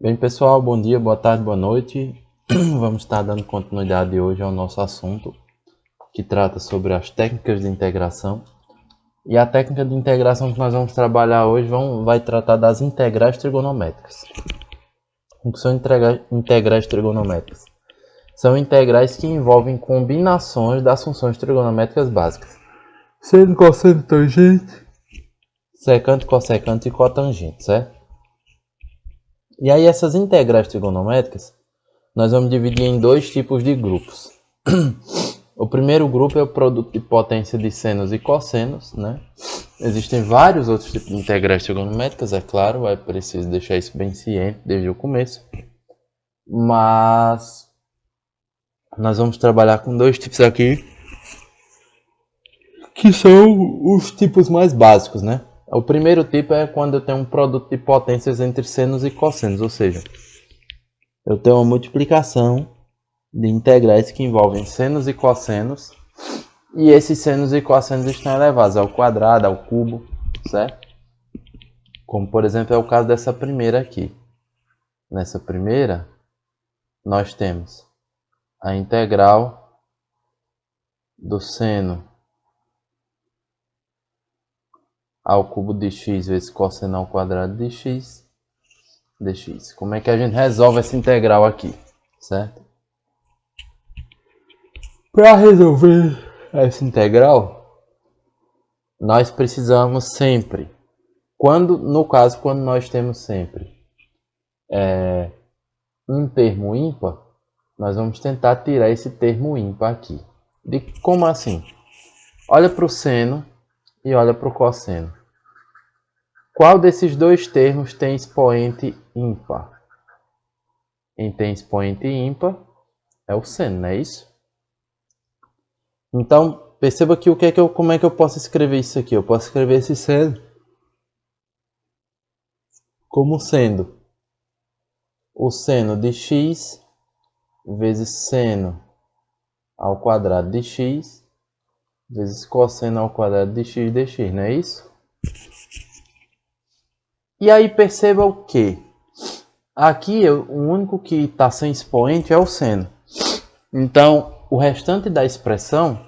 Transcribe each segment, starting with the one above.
Bem, pessoal, bom dia, boa tarde, boa noite. Vamos estar dando continuidade hoje ao nosso assunto, que trata sobre as técnicas de integração. E a técnica de integração que nós vamos trabalhar hoje vai tratar das integrais trigonométricas. O que são integrais trigonométricas? São integrais que envolvem combinações das funções trigonométricas básicas. Seno, cosseno, tangente, secante, cossecante e cotangente, certo? E aí essas integrais trigonométricas nós vamos dividir em dois tipos de grupos. O primeiro grupo é o produto de potência de senos e cossenos, né? Existem vários outros tipos de integrais trigonométricas, é claro, é preciso deixar isso bem ciente desde o começo. Mas nós vamos trabalhar com dois tipos aqui, que são os tipos mais básicos, né? O primeiro tipo é quando eu tenho um produto de potências entre senos e cossenos, ou seja, eu tenho uma multiplicação de integrais que envolvem senos e cossenos, e esses senos e cossenos estão elevados ao quadrado, ao cubo, certo? Como, por exemplo, é o caso dessa primeira aqui. Nessa primeira, nós temos a integral do seno ao cubo de x vezes cosseno ao quadrado de x dx. Como é que a gente resolve essa integral aqui, certo? Para resolver essa integral, nós precisamos sempre, quando nós temos sempre um termo ímpar, nós vamos tentar tirar esse termo ímpar aqui. Como assim? Olha para o seno e olha para o cosseno. Qual desses dois termos tem expoente ímpar? Quem tem expoente ímpar é o seno, não é isso? Então, perceba que como é que eu posso escrever isso aqui? Eu posso escrever esse seno como sendo o seno de x vezes seno ao quadrado de x vezes cosseno ao quadrado de x dx, não é isso? E aí perceba o que? Aqui o único que está sem expoente é o seno. Então, o restante da expressão,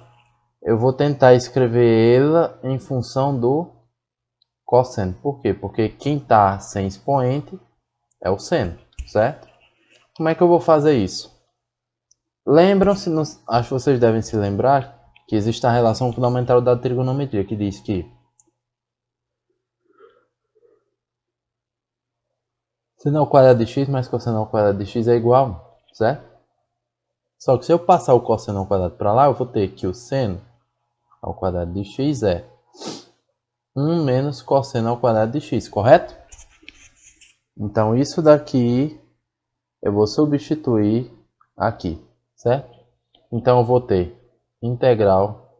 eu vou tentar escrever ela em função do cosseno. Por quê? Porque quem está sem expoente é o seno, certo? Como é que eu vou fazer isso? Lembram-se, acho que vocês devem se lembrar, que existe a relação fundamental da trigonometria, que diz que seno ao quadrado de x mais cosseno ao quadrado de x é igual a 1, certo? Só que se eu passar o cosseno ao quadrado para lá, eu vou ter que o seno ao quadrado de x é 1 menos cosseno ao quadrado de x, correto? Então isso daqui eu vou substituir aqui, certo? Então eu vou ter integral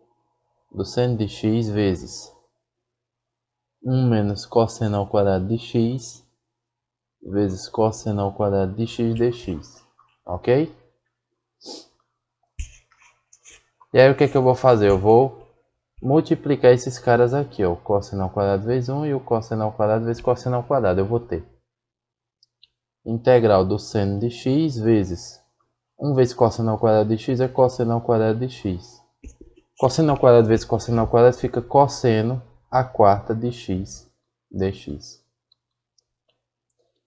do seno de x vezes 1 menos cosseno ao quadrado de x vezes cosseno ao quadrado de x dx, ok? E aí o que eu vou fazer? Eu vou multiplicar esses caras aqui, ó, o cosseno ao quadrado vezes 1 e o cosseno ao quadrado vezes cosseno ao quadrado. Eu vou ter integral do seno de x vezes 1 vezes cosseno ao quadrado de x é cosseno ao quadrado de x. Cosseno ao quadrado vezes cosseno ao quadrado fica cosseno a quarta de x dx.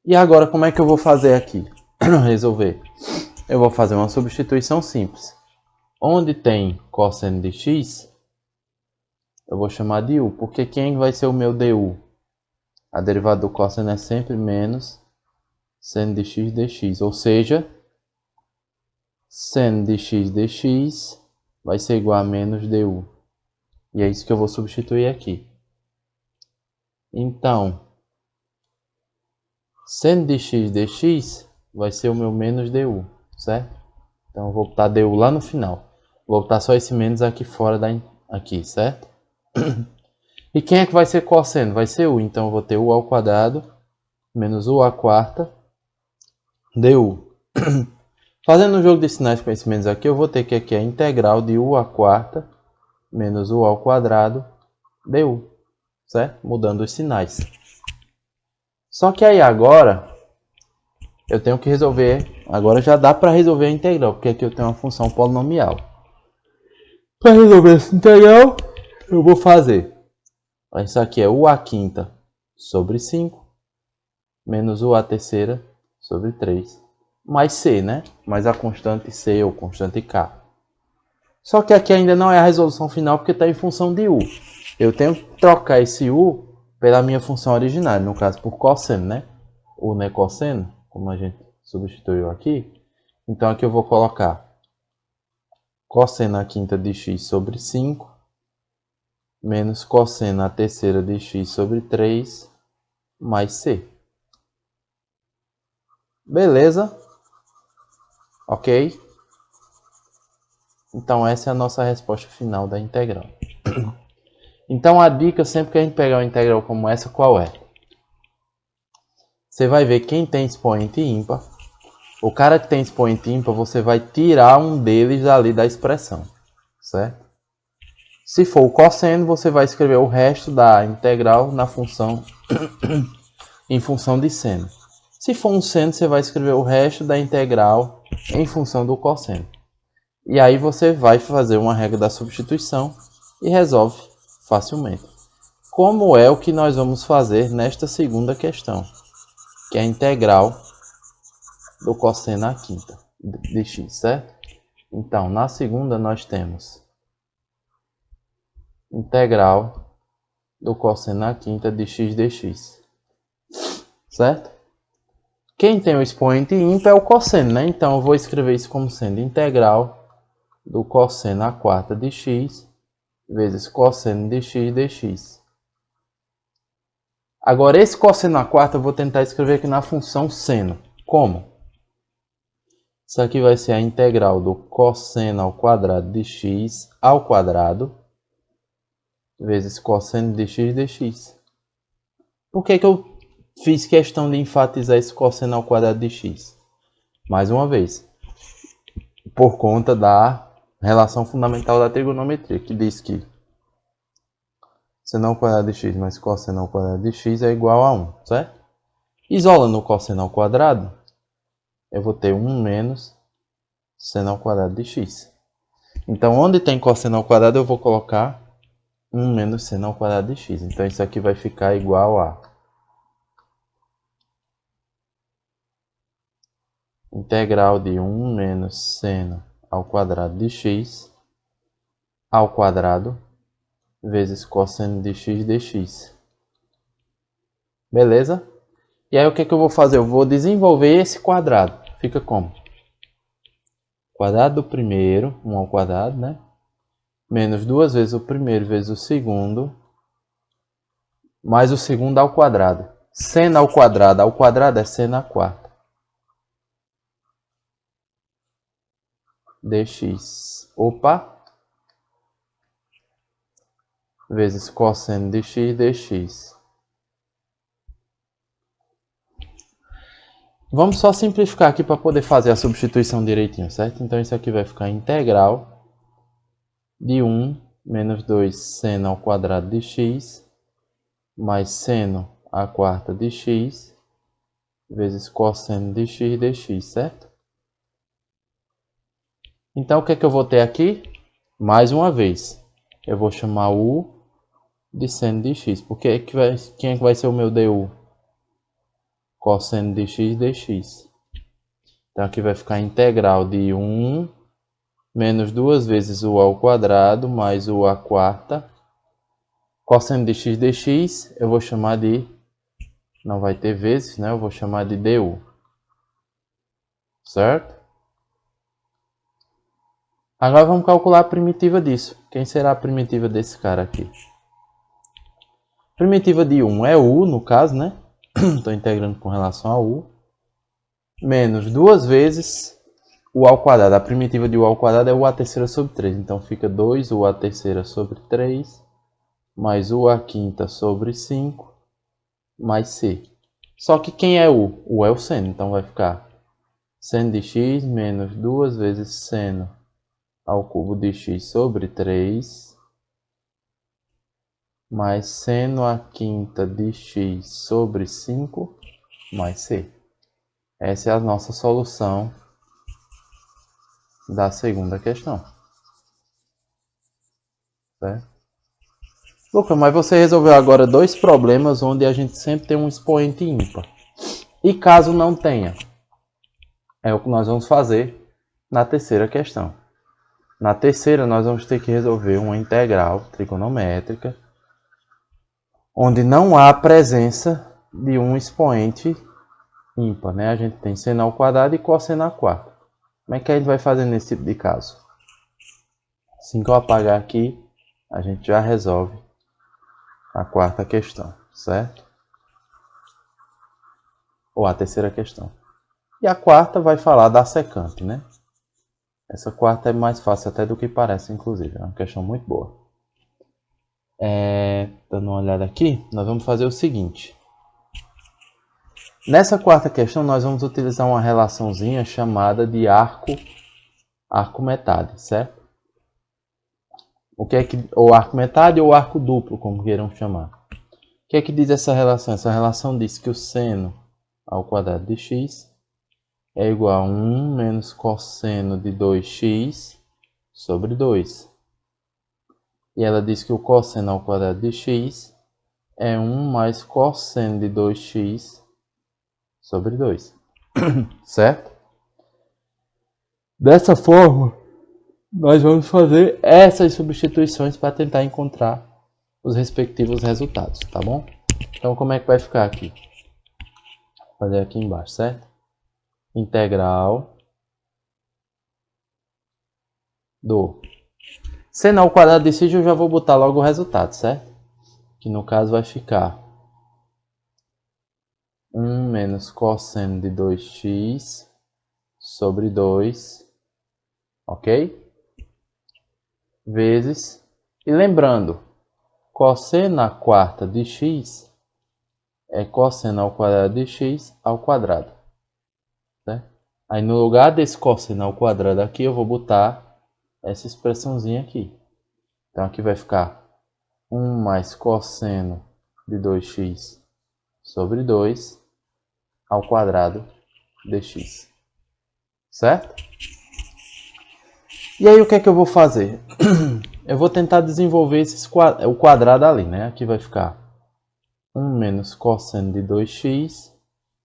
E agora como é que eu vou fazer aqui? Resolver. Eu vou fazer uma substituição simples. Onde tem cosseno de x, eu vou chamar de u, porque quem vai ser o meu du? A derivada do cosseno é sempre menos seno de x dx, ou seja, seno de x dx vai ser igual a menos du. E é isso que eu vou substituir aqui. Então, seno de x dx vai ser o meu menos du, certo? Então eu vou botar du lá no final. Vou botar só esse menos aqui fora, aqui, certo? E quem é que vai ser cosseno? Vai ser u. Então eu vou ter u ao quadrado menos u à quarta du. Fazendo um jogo de sinais com esses menos aqui, eu vou ter que aqui a integral de u à quarta menos u ao quadrado du, certo? Mudando os sinais. Só que aí agora, eu tenho que resolver, agora já dá para resolver a integral, porque aqui eu tenho uma função polinomial. Para resolver essa integral, eu vou fazer, isso aqui é u à quinta sobre 5, menos u à terceira sobre 3, mais c, né? Mais a constante c ou constante k. Só que aqui ainda não é a resolução final, porque está em função de u. Eu tenho que trocar esse u pela minha função originária, no caso por cosseno, né? U não é cosseno, como a gente substituiu aqui. Então aqui eu vou colocar cosseno à quinta de x sobre 5, menos cosseno à terceira de x sobre 3, mais c. Beleza? Ok? Então essa é a nossa resposta final da integral. Então a dica sempre que a gente pegar uma integral como essa, qual é? Você vai ver quem tem expoente ímpar. O cara que tem expoente ímpar, você vai tirar um deles ali da expressão, certo? Se for o cosseno, você vai escrever o resto da integral na função em função de seno. Se for um seno, você vai escrever o resto da integral em função do cosseno. E aí você vai fazer uma regra da substituição e resolve facilmente. Como é o que nós vamos fazer nesta segunda questão, que é a integral do cosseno à quinta de x, certo? Então, na segunda nós temos integral do cosseno à quinta de x dx, certo? Quem tem o expoente ímpar é o cosseno, né? Então eu vou escrever isso como sendo integral do cosseno à quarta de x vezes cosseno de x dx. Agora esse cosseno à quarta eu vou tentar escrever aqui na função seno. Como? Isso aqui vai ser a integral do cosseno ao quadrado de x ao quadrado vezes cosseno de x dx. Por que eu fiz questão de enfatizar esse cosseno ao quadrado de x? Mais uma vez, por conta da relação fundamental da trigonometria, que diz que seno ao quadrado de x mais cosseno ao quadrado de x é igual a 1, certo? Isolando o cosseno ao quadrado, eu vou ter 1 menos seno ao quadrado de x. Então, onde tem cosseno ao quadrado, eu vou colocar 1 menos seno ao quadrado de x. Então, isso aqui vai ficar igual a integral de 1 menos seno ao quadrado de x ao quadrado vezes cosseno de x dx. Beleza? E aí o que eu vou fazer? Eu vou desenvolver esse quadrado. Fica como? Quadrado do primeiro, 1 ao quadrado, né? Menos duas vezes o primeiro vezes o segundo, mais o segundo ao quadrado. Seno ao quadrado é seno à quarta. Dx. Opa! Vezes cosseno de x dx. Vamos só simplificar aqui para poder fazer a substituição direitinho, certo? Então isso aqui vai ficar integral de 1 menos 2 seno ao quadrado de x mais seno à quarta de x vezes cosseno de x dx, certo? Então o que eu vou ter aqui? Mais uma vez, eu vou chamar u de seno de x, porque quem é que vai ser o meu du? Cosseno de x dx. Então aqui vai ficar integral de 1 menos duas vezes u ao quadrado mais u à quarta. Cosseno de x dx eu vou chamar de, não vai ter vezes, né? Eu vou chamar de du. Certo? Agora vamos calcular a primitiva disso. Quem será a primitiva desse cara aqui? Primitiva de 1 é u, no caso, né? Estou integrando com relação a u. Menos duas vezes u ao quadrado. A primitiva de u ao quadrado é u à terceira sobre 3. Então fica 2u à terceira sobre 3, mais u à quinta sobre 5, mais c. Só que quem é u? U é o seno, então vai ficar seno de x menos duas vezes seno ao cubo de x sobre 3, mais seno à quinta de x sobre 5, mais c. Essa é a nossa solução da segunda questão. Certo? Lucas, mas você resolveu agora dois problemas onde a gente sempre tem um expoente ímpar. E caso não tenha, é o que nós vamos fazer na terceira questão. Na terceira, nós vamos ter que resolver uma integral trigonométrica onde não há presença de um expoente ímpar, né? A gente tem seno ao quadrado e cosseno à quarta. Como é que a gente vai fazer nesse tipo de caso? Assim que eu apagar aqui, a gente já resolve a quarta questão, certo? Ou a terceira questão. E a quarta vai falar da secante, né? Essa quarta é mais fácil até do que parece, inclusive. É uma questão muito boa. Dando uma olhada aqui, nós vamos fazer o seguinte. Nessa quarta questão, nós vamos utilizar uma relaçãozinha chamada de arco-metade, certo? Ou arco-metade ou arco duplo, como queiram chamar. O que é que diz essa relação? Essa relação diz que o seno ao quadrado de x é igual a 1 menos cosseno de 2x sobre 2. E ela diz que o cosseno ao quadrado de x é 1 mais cosseno de 2x sobre 2. Certo? Dessa forma, nós vamos fazer essas substituições para tentar encontrar os respectivos resultados, tá bom? Então, como é que vai ficar aqui? Vou fazer aqui embaixo, certo? Integral do seno ao quadrado de x, eu já vou botar logo o resultado, certo? Que no caso vai ficar 1 menos cosseno de 2x sobre 2, ok? Vezes, e lembrando, cosseno à quarta de x é cosseno ao quadrado de x ao quadrado. Certo? Aí no lugar desse cosseno ao quadrado aqui, eu vou botar essa expressãozinha aqui. Então aqui vai ficar 1 mais cosseno de 2x sobre 2 ao quadrado de x. Certo? E aí o que é que eu vou fazer? Eu vou tentar desenvolver o quadrado ali, né? Aqui vai ficar 1 menos cosseno de 2x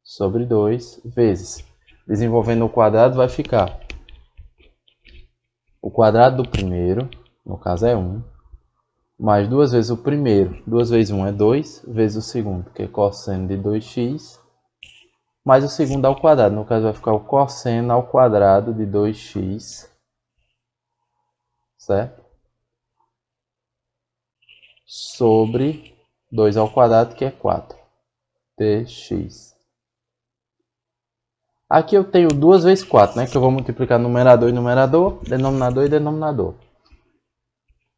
sobre 2 vezes. Desenvolvendo o quadrado vai ficar o quadrado do primeiro, no caso é 1, mais 2 vezes o primeiro, 2 vezes 1 é 2, vezes o segundo, que é cosseno de 2x, mais o segundo ao quadrado. No caso vai ficar o cosseno ao quadrado de 2x, certo? Sobre 2 ao quadrado, que é 4, dx. Aqui eu tenho 2 vezes 4, né? Que eu vou multiplicar numerador e numerador, denominador e denominador.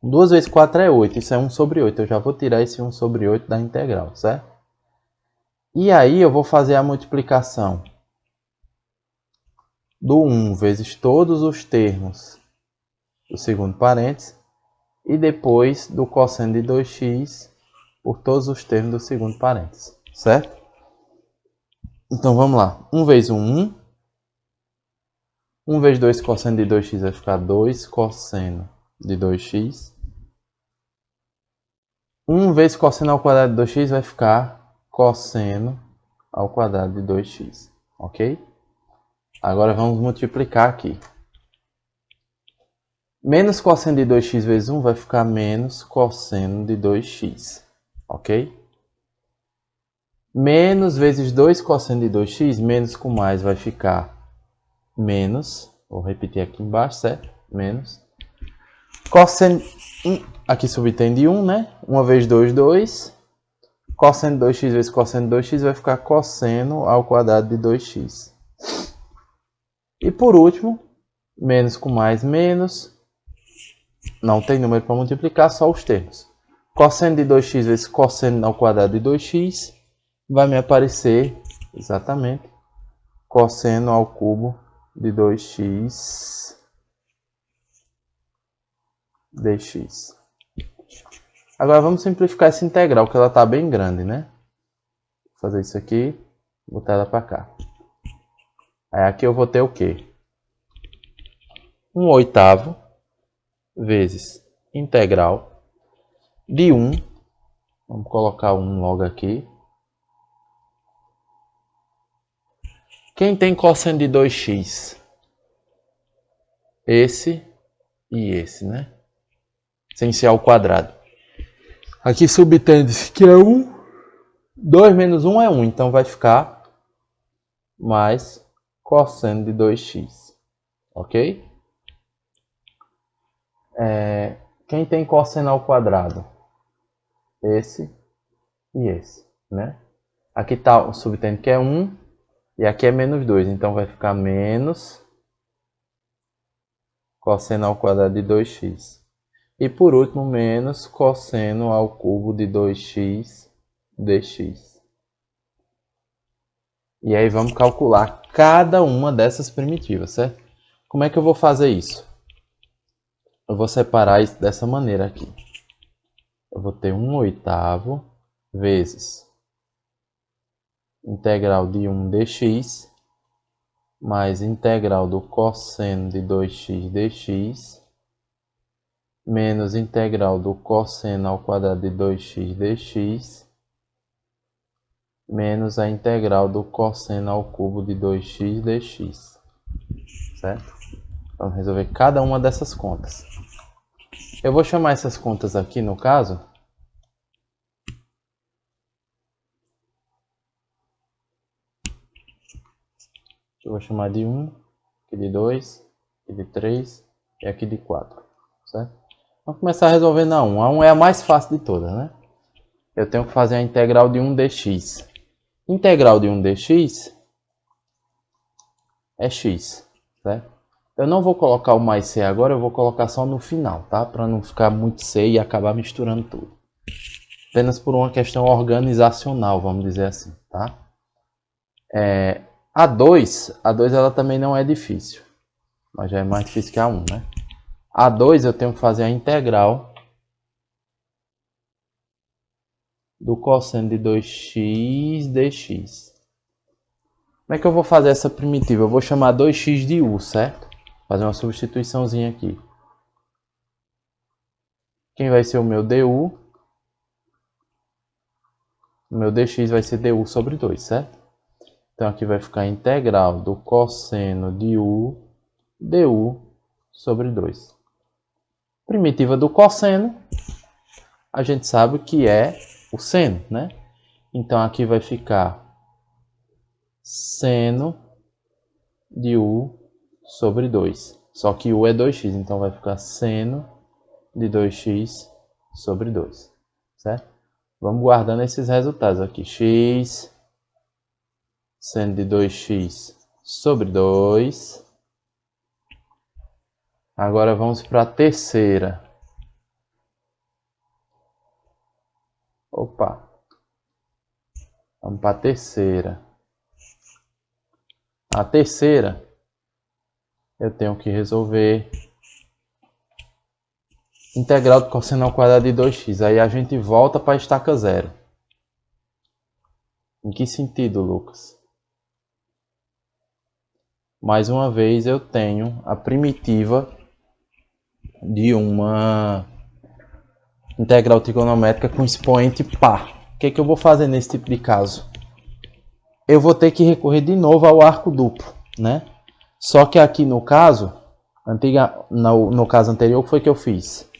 2 vezes 4 é 8, isso é 1 sobre 8. Eu já vou tirar esse 1 sobre 8 da integral, certo? E aí eu vou fazer a multiplicação do 1 vezes todos os termos do segundo parênteses e depois do cosseno de 2x por todos os termos do segundo parênteses, certo? Então vamos lá. 1 vezes 1, 1. 1 vezes 2 cosseno de 2x vai ficar 2 cosseno de 2x. 1 vezes cosseno ao quadrado de 2x vai ficar cosseno ao quadrado de 2x, ok? Agora vamos multiplicar aqui. Menos cosseno de 2x vezes 1 vai ficar menos cosseno de 2x, ok? Menos vezes 2 cosseno de 2x, menos com mais vai ficar menos, vou repetir aqui embaixo, certo? Menos. Cosseno, aqui subtende 1, né? 1 vezes 2, 2. Cosseno de 2x vezes cosseno de 2x vai ficar cosseno ao quadrado de 2x. E por último, menos com mais, menos. Não tem número para multiplicar, só os termos. Cosseno de 2x vezes cosseno ao quadrado de 2x vai me aparecer exatamente cosseno ao cubo de 2x dx. Agora vamos simplificar essa integral, que ela está bem grande, né? Vou fazer isso aqui, botar ela para cá. Aí aqui eu vou ter o quê? 1/8 vezes integral de 1. Vamos colocar 1 logo aqui. Quem tem cosseno de 2x? Esse e esse, né? Sem ser ao quadrado. Aqui subtende-se que é 1. 2 menos 1 é 1. Então vai ficar mais cosseno de 2x. Ok? Quem tem cosseno ao quadrado? Esse e esse, né? Aqui está o subtende que é 1. E aqui é menos 2. Então vai ficar menos cosseno ao quadrado de 2x. E por último, menos cosseno ao cubo de 2x dx. E aí vamos calcular cada uma dessas primitivas, certo? Como é que eu vou fazer isso? Eu vou separar isso dessa maneira aqui. Eu vou ter 1/8 vezes integral de 1 dx mais integral do cosseno de 2x dx menos integral do cosseno ao quadrado de 2x dx menos a integral do cosseno ao cubo de 2x dx. Certo? Vamos resolver cada uma dessas contas. Eu vou chamar essas contas aqui, no caso, eu vou chamar de 1, aqui de 2, aqui de 3 e aqui de 4. Certo? Vamos começar a resolver na 1. A 1 é a mais fácil de todas, né? Eu tenho que fazer a integral de 1 dx. Integral de 1 dx é x, certo? Eu não vou colocar o mais c agora, eu vou colocar só no final, tá? Para não ficar muito c e acabar misturando tudo. Apenas por uma questão organizacional, vamos dizer assim, tá? A 2 ela também não é difícil, mas já é mais difícil que a 1, né? A 2 eu tenho que fazer a integral do cosseno de 2x dx. Como é que eu vou fazer essa primitiva? Eu vou chamar 2x de u, certo? Fazer uma substituiçãozinha aqui. Quem vai ser o meu du? O meu dx vai ser du sobre 2, certo? Então aqui vai ficar a integral do cosseno de u du sobre 2. Primitiva do cosseno, a gente sabe que é o seno, né? Então aqui vai ficar seno de u sobre 2. Só que u é 2x, então vai ficar seno de 2x sobre 2. Certo? Vamos guardando esses resultados aqui. X, seno de 2x sobre 2. Agora vamos para a terceira. Opa! Vamos para a terceira. A terceira, eu tenho que resolver integral do cosseno ao quadrado de 2x. Aí a gente volta para a estaca zero. Em que sentido, Lucas? Mais uma vez eu tenho a primitiva de uma integral trigonométrica com expoente par. O que é que eu vou fazer nesse tipo de caso? Eu vou ter que recorrer de novo ao arco duplo, né? Só que aqui no caso, no caso anterior, o que foi que eu fiz?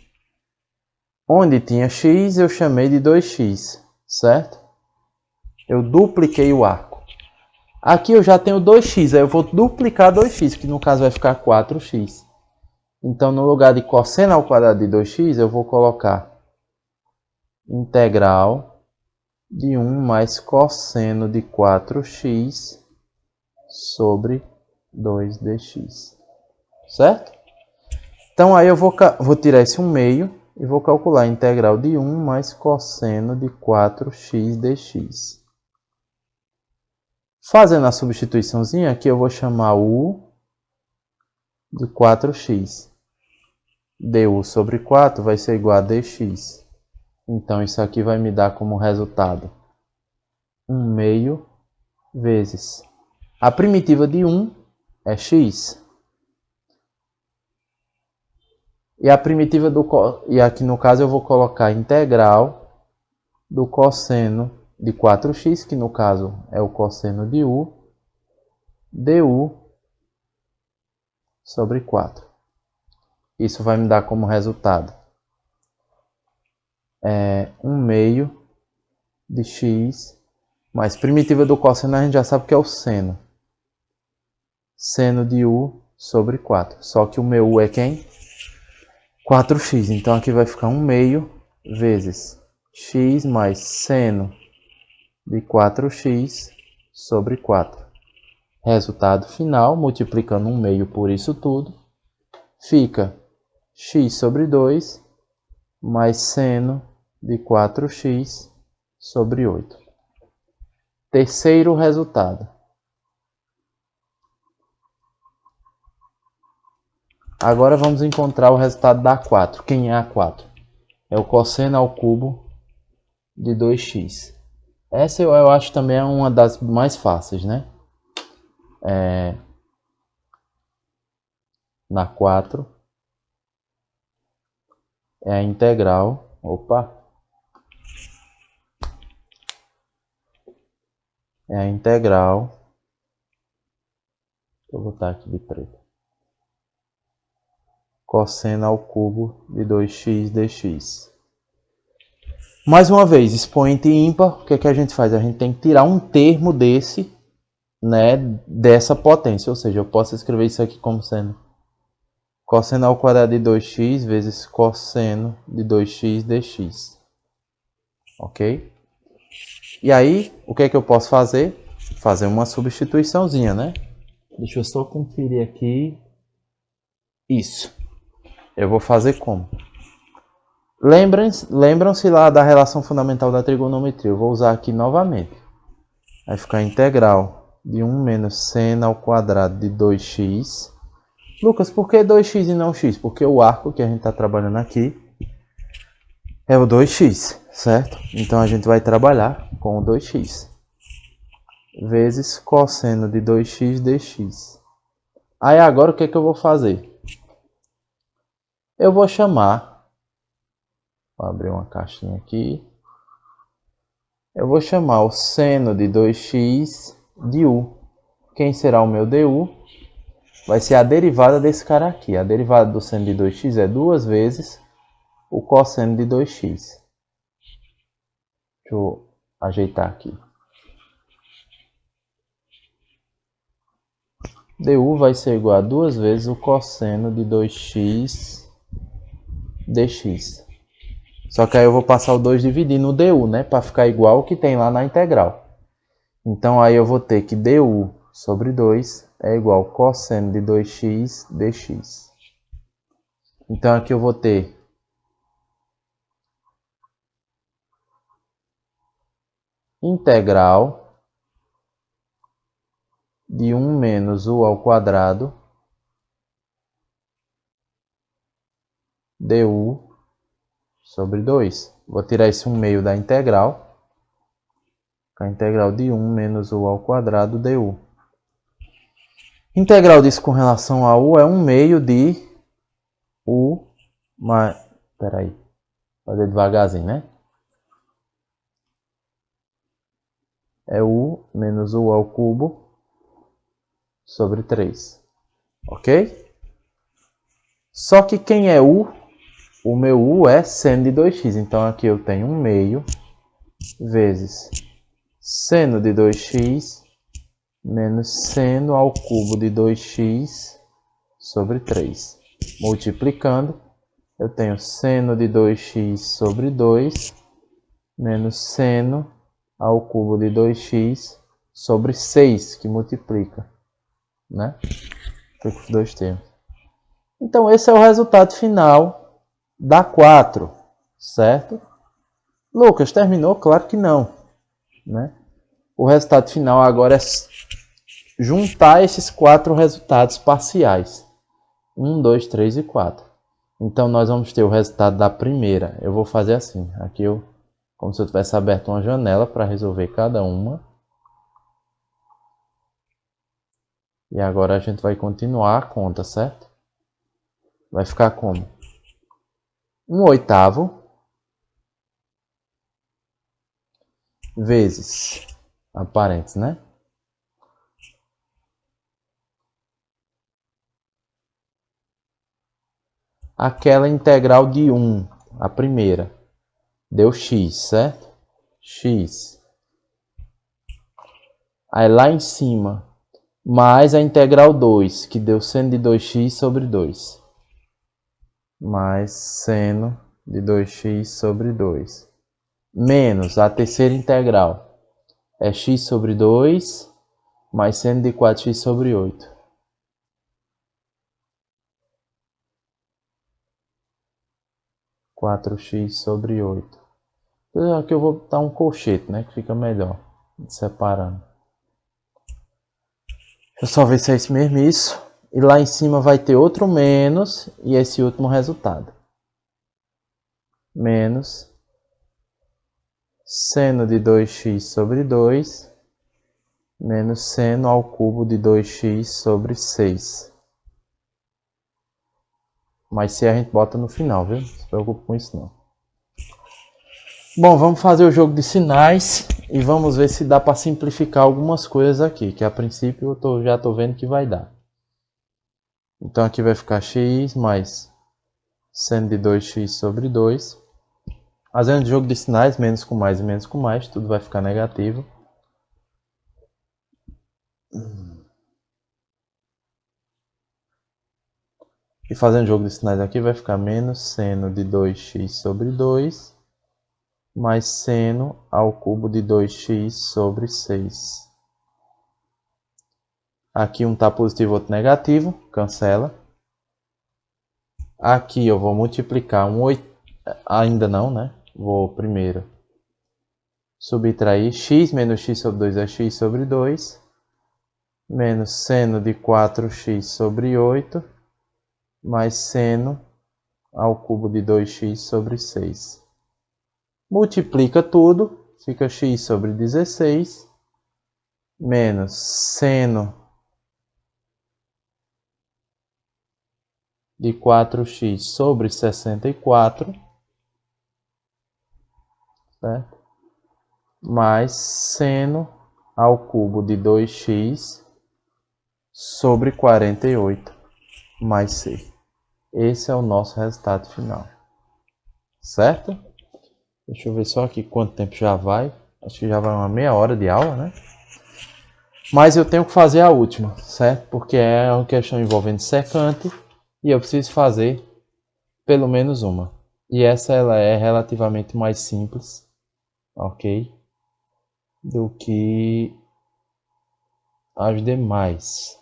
Onde tinha x, eu chamei de 2x, certo? Eu dupliquei o arco. Aqui eu já tenho 2x, aí eu vou duplicar 2x, que no caso vai ficar 4x. Então, no lugar de cosseno ao quadrado de 2x, eu vou colocar integral de 1 mais cosseno de 4x sobre 2 dx. Certo? Então, aí eu vou tirar esse 1 meio e vou calcular a integral de 1 mais cosseno de 4x dx. Fazendo a substituiçãozinha, aqui eu vou chamar u de 4x. du sobre 4 vai ser igual a dx. Então, isso aqui vai me dar como resultado 1 meio vezes a primitiva de 1 é x. E a primitiva e aqui no caso eu vou colocar integral do cosseno de 4x, que no caso é o cosseno de u, du sobre 4. Isso vai me dar como resultado 1 meio de x, mais primitiva do cosseno a gente já sabe que é o seno. Seno de u sobre 4. Só que o meu u é quem? 4x. Então aqui vai ficar 1 meio vezes x mais seno de 4x sobre 4. Resultado final, multiplicando 1 meio por isso tudo, fica x sobre 2 mais seno de 4x sobre 8. Terceiro resultado. Agora vamos encontrar o resultado da A4. Quem é A4? É o cosseno ao cubo de 2x. Essa eu acho também é uma das mais fáceis, né? Na 4 é a integral. É a integral. Vou botar aqui de preto. Cosseno ao cubo de 2x dx. Mais uma vez, expoente ímpar, o que é que a gente faz? A gente tem que tirar um termo desse, né, dessa potência. Ou seja, eu posso escrever isso aqui como sendo cosseno ao quadrado de 2x vezes cosseno de 2x dx. Ok? E aí, o que é que eu posso fazer? Fazer uma substituiçãozinha, né? Deixa eu só conferir aqui. Isso. Eu vou fazer como? Lembram-se lá da relação fundamental da trigonometria. Eu vou usar aqui novamente. Vai ficar integral de 1 menos seno ao quadrado de 2x. Lucas, por que 2x e não x? Porque o arco que a gente está trabalhando aqui é o 2x, certo? Então a gente vai trabalhar com o 2x. Vezes cosseno de 2x dx. Aí agora o que é que eu vou fazer? Eu vou chamar, vou abrir uma caixinha aqui, eu vou chamar o seno de 2x de u. Quem será o meu du? Vai ser a derivada desse cara aqui. A derivada do seno de 2x é 2 vezes o cosseno de 2x. Deixa eu ajeitar aqui. du vai ser igual a 2 vezes o cosseno de 2x dx. Só que aí eu vou passar o 2 dividindo o du, né? Para ficar igual o que tem lá na integral. Então aí eu vou ter que du sobre 2 é igual ao cosseno de 2x dx. Então aqui eu vou ter integral de 1 menos u ao quadrado du sobre 2. Vou tirar esse 1 meio da integral. A integral de 1 menos u ao quadrado du. Integral disso com relação a u é 1 meio de u mais... Espera aí. Vou fazer devagarzinho, né? É u menos u ao cubo sobre 3. Ok? Só que quem é u? O meu u é seno de 2x. Então aqui eu tenho 1 meio vezes seno de 2x menos seno ao cubo de 2x sobre 3. Multiplicando, eu tenho seno de 2x sobre 2 menos seno ao cubo de 2x sobre 6, que multiplica, né? Fica os dois termos. Então esse é o resultado final da 4, certo? Lucas, terminou? Claro que não, né? O resultado final agora é juntar esses 4 resultados parciais. 1, 2, 3 e 4. Então nós vamos ter o resultado da primeira. Eu vou fazer assim. Aqui como se eu tivesse aberto uma janela para resolver cada uma. E agora a gente vai continuar a conta, certo? Vai ficar como? 1/8 vezes a parênteses, né? Aquela integral de 1, a primeira, deu x, certo? X. Aí lá em cima, mais a integral 2, que deu seno de 2x sobre 2. Mais seno de 2x sobre 2. Menos a terceira integral. É x sobre 2, mais seno de 4x sobre 8. (4x sobre 8). Aqui eu vou botar um colchete, né? Que fica melhor, separando. Deixa eu só ver se é isso mesmo, isso. E lá em cima vai ter outro menos e esse último resultado. Menos seno de 2x sobre 2 menos seno ao cubo de 2x sobre 6. Mas se a gente bota no final, viu? Não se preocupe com isso não. Bom, vamos fazer o jogo de sinais e vamos ver se dá para simplificar algumas coisas aqui, que a princípio eu já estou vendo que vai dar. Então aqui vai ficar x mais seno de 2x sobre 2. Fazendo jogo de sinais, menos com mais e menos com mais, tudo vai ficar negativo. E fazendo jogo de sinais aqui vai ficar menos seno de 2x sobre 2 mais seno ao cubo de 2x sobre 6. Aqui um está positivo, outro negativo, cancela. Aqui eu vou multiplicar ainda não, né? Vou primeiro subtrair x menos x sobre 2 é x sobre 2, menos seno de 4x sobre 8, mais seno ao cubo de 2x sobre 6. Multiplica tudo, fica x sobre 16, menos seno de 4x sobre 64, certo? Mais seno ao cubo de 2x sobre 48, mais c. Esse é o nosso resultado final, certo? Deixa eu ver só aqui quanto tempo já vai. Acho que já vai uma meia hora de aula, né? Mas eu tenho que fazer a última, certo? Porque é uma questão envolvendo secante e eu preciso fazer pelo menos uma. E essa ela é relativamente mais simples, ok? Do que as demais.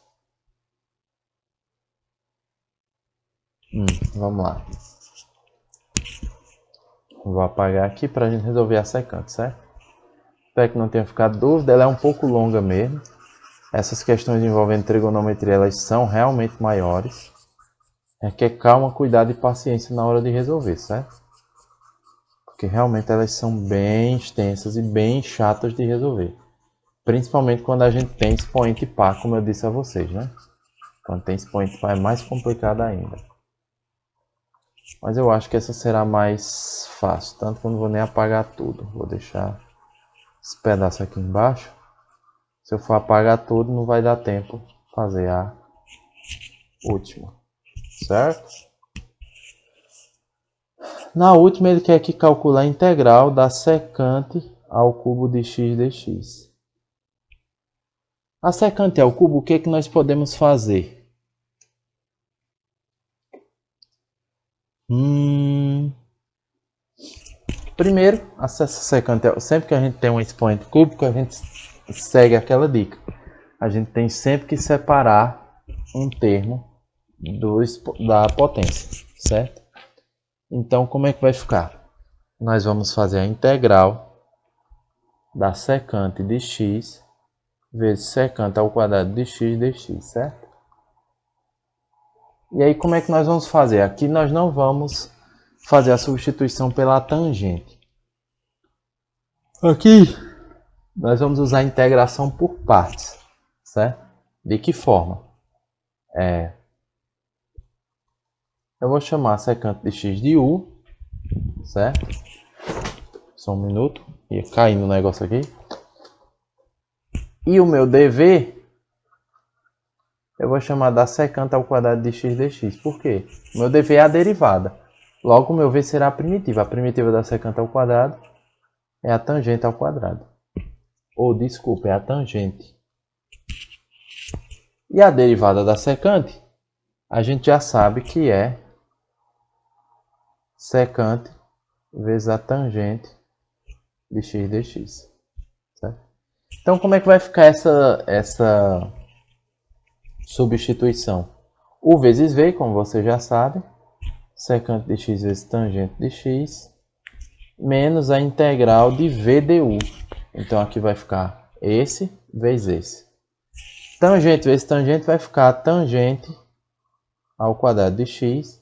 Vamos lá. Vou apagar aqui para a gente resolver a secante, certo? Espero que não tenha ficado dúvida. Ela é um pouco longa mesmo. Essas questões envolvendo trigonometria, elas são realmente maiores. Requer calma, cuidado e paciência na hora de resolver, certo? Porque realmente elas são bem extensas e bem chatas de resolver. Principalmente quando a gente tem expoente par, como eu disse a vocês, né? Quando tem expoente par é mais complicado ainda. Mas eu acho que essa será mais fácil, tanto que eu não vou nem apagar tudo. Vou deixar esse pedaço aqui embaixo. Se eu for apagar tudo, não vai dar tempo de fazer a última, certo? Na última ele quer que calcular a integral da secante ao cubo de x dx. A secante ao cubo, o que que nós podemos fazer? Primeiro, a secante, sempre que a gente tem um expoente cúbico, a gente segue aquela dica. A gente tem sempre que separar um termo da potência, certo? Então, como é que vai ficar? Nós vamos fazer a integral da secante de x vezes secante ao quadrado de x dx, certo? E aí, como é que nós vamos fazer? Aqui nós não vamos fazer a substituição pela tangente. Aqui nós vamos usar a integração por partes, certo? De que forma? Eu vou chamar a secante de x de u, certo? Só um minuto, ia cair no negócio aqui. E o meu dv, eu vou chamar da secante ao quadrado de x dx. Por quê? O meu dv é a derivada. Logo, o meu v será a primitiva. A primitiva da secante ao quadrado é a tangente ao quadrado. Ou, desculpa, é a tangente. E a derivada da secante, a gente já sabe que é secante vezes a tangente de x dx. Certo? Então, como é que vai ficar essa substituição? U vezes v, como você já sabe, secante de x vezes tangente de x, menos a integral de v du. Então, aqui vai ficar esse vezes esse. Tangente vezes tangente vai ficar tangente ao quadrado de x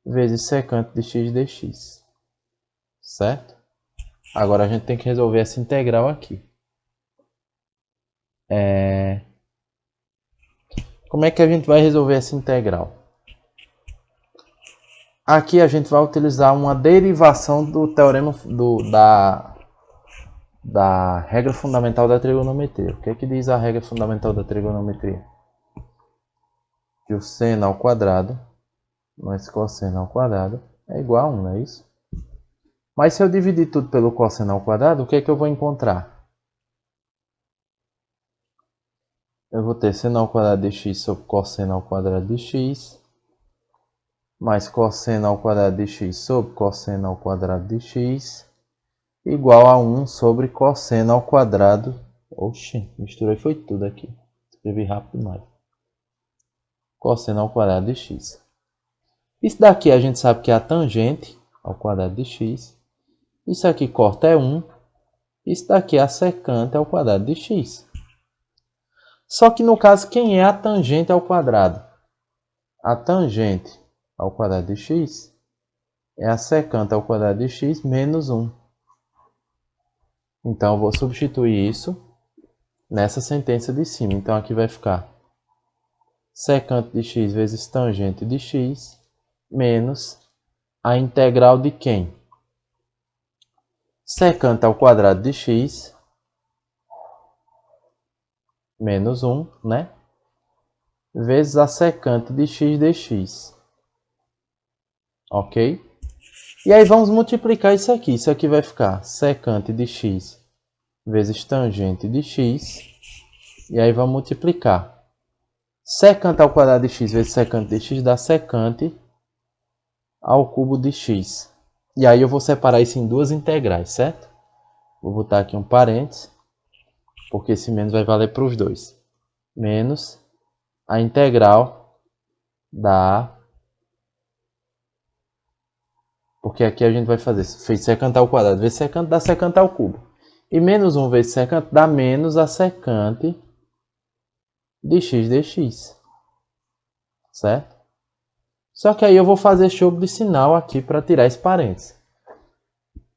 vezes secante de x dx. Certo? Agora a gente tem que resolver essa integral aqui. Como é que a gente vai resolver essa integral? Aqui a gente vai utilizar uma derivação do teorema da regra fundamental da trigonometria. O que é que diz a regra fundamental da trigonometria? Que o seno ao quadrado mais cosseno ao quadrado é igual a 1, não é isso? Mas se eu dividir tudo pelo cosseno ao quadrado, o que é que eu vou encontrar? Eu vou ter seno ao quadrado de x sobre cosseno ao quadrado de x, mais cosseno ao quadrado de x sobre cosseno ao quadrado de x, igual a 1 sobre cosseno ao quadrado. Oxi, misturei foi tudo aqui. Escrevi rápido demais. Cosseno ao quadrado de x. Isso daqui a gente sabe que é a tangente ao quadrado de x. Isso aqui corta é 1. Isso daqui é a secante ao quadrado de x. Só que no caso, quem é a tangente ao quadrado? A tangente ao quadrado de x é a secante ao quadrado de x menos 1. Então, eu vou substituir isso nessa sentença de cima. Então, aqui vai ficar secante de x vezes tangente de x menos a integral de quem? Secante ao quadrado de x menos 1, né? Vezes a secante de x dx. Ok? E aí vamos multiplicar isso aqui. Isso aqui vai ficar secante de x vezes tangente de x. E aí vamos multiplicar. Secante ao quadrado de x vezes secante de x dá secante ao cubo de x. E aí eu vou separar isso em duas integrais, certo? Vou botar aqui um parênteses, porque esse menos vai valer para os dois. Menos a integral da... Porque aqui a gente vai fazer, fez secante ao quadrado vezes secante dá secante ao cubo. E menos 1 vezes secante dá menos a secante de x dx. Certo? Só que aí eu vou fazer jogo de sinal aqui para tirar esse parênteses.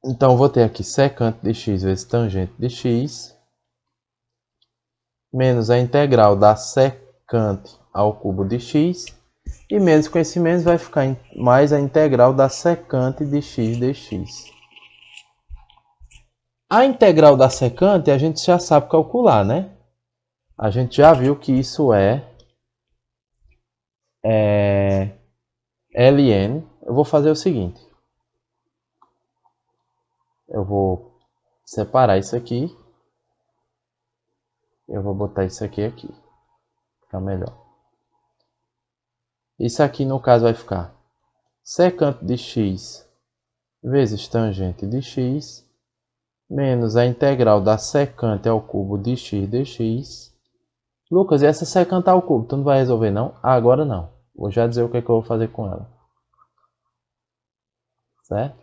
Então eu vou ter aqui secante de x vezes tangente de x menos a integral da secante ao cubo de x. E menos com esse menos vai ficar mais a integral da secante de x dx. A integral da secante a gente já sabe calcular, né? A gente já viu que isso é ln. Eu vou fazer o seguinte. Eu vou separar isso aqui. Eu vou botar isso aqui. Fica melhor. Isso aqui no caso vai ficar secante de x vezes tangente de x menos a integral da secante ao cubo de x dx. Lucas, e essa secante ao cubo, tu não vai resolver não? Agora não. Vou já dizer o que é que eu vou fazer com ela. Certo?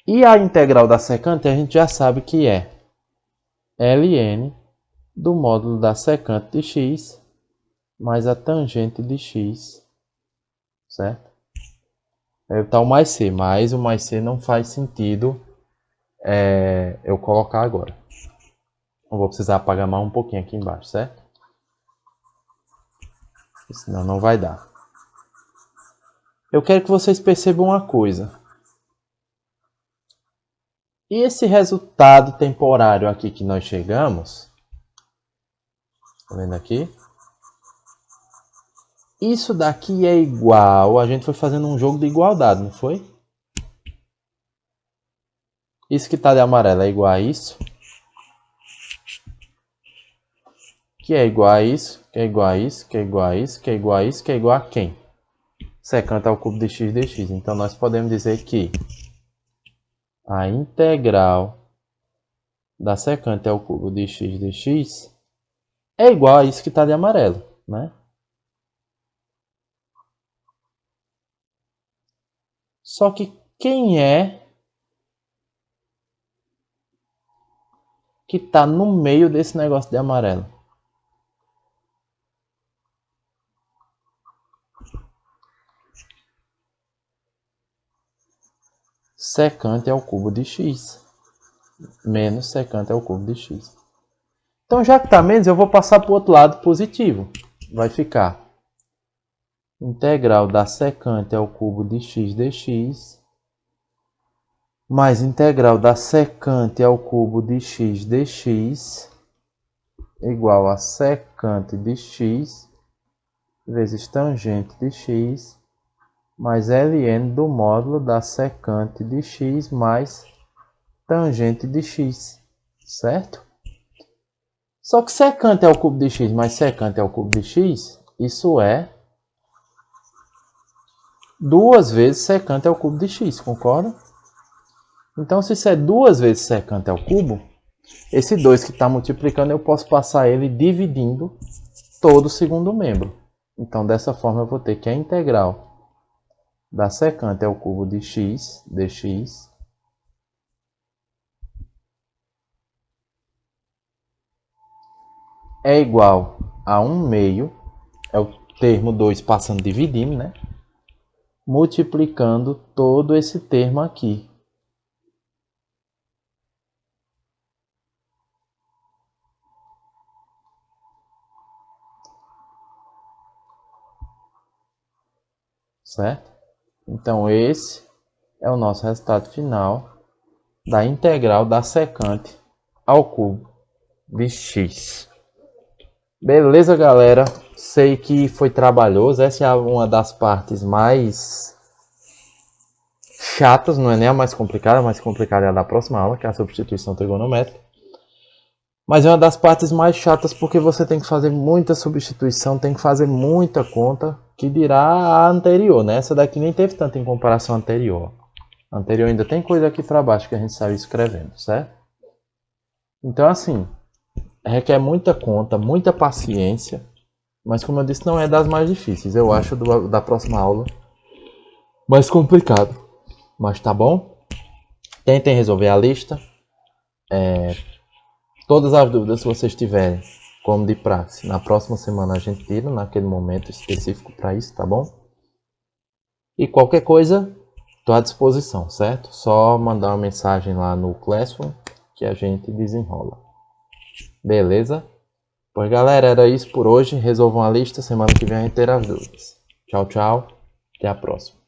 E a integral da secante a gente já sabe que é ln do módulo da secante de x mais a tangente de x. Certo? Aí está o mais c, mas o mais c não faz sentido eu colocar agora. Eu vou precisar apagar mais um pouquinho aqui embaixo, certo? Senão não vai dar. Eu quero que vocês percebam uma coisa. E esse resultado temporário aqui que nós chegamos, tá vendo aqui? Isso daqui é igual, a gente foi fazendo um jogo de igualdade, não foi? Isso que está de amarelo é igual a isso. Que é igual a isso, que é igual a isso, que é igual a isso, que é igual a isso, que é igual a quem? Secante ao cubo de x dx. Então nós podemos dizer que a integral da secante ao cubo de x dx é igual a isso que está de amarelo, né? Só que quem é que está no meio desse negócio de amarelo? Secante ao cubo de x menos secante ao cubo de x. Então, já que está menos, eu vou passar para o outro lado positivo. Vai ficar integral da secante ao cubo de x dx mais integral da secante ao cubo de x dx igual a secante de x vezes tangente de x mais ln do módulo da secante de x mais tangente de x, certo? Só que secante ao cubo de x mais secante ao cubo de x, isso é 2 vezes secante ao cubo de x, concorda? Então, se isso é 2 vezes secante ao cubo, esse 2 que está multiplicando, eu posso passar ele dividindo todo o segundo membro. Então, dessa forma, eu vou ter que a integral da secante ao cubo de x dx é igual a 1 meio, é o termo 2 passando dividindo, né? Multiplicando todo esse termo aqui. Certo? Então, esse é o nosso resultado final da integral da secante ao cubo de x. Beleza, galera? Sei que foi trabalhoso. Essa é uma das partes mais chatas, não é nem a mais complicada é a da próxima aula, que é a substituição trigonométrica. Mas é uma das partes mais chatas porque você tem que fazer muita substituição, tem que fazer muita conta, que dirá a anterior, né? Essa daqui nem teve tanto em comparação à anterior. A anterior ainda tem coisa aqui para baixo que a gente saiu escrevendo, certo? Então, assim, requer muita conta, muita paciência, mas como eu disse, não é das mais difíceis. Eu acho da próxima aula mais complicado. Mas tá bom? Tentem resolver a lista. Todas as dúvidas que vocês tiverem, como de praxe, na próxima semana a gente tira, naquele momento específico para isso, tá bom? E qualquer coisa, estou à disposição, certo? Só mandar uma mensagem lá no Classroom que a gente desenrola. Beleza? Pois galera, era isso por hoje. Resolvam a lista, semana que vem a gente terá as dúvidas. Tchau, tchau. Até a próxima.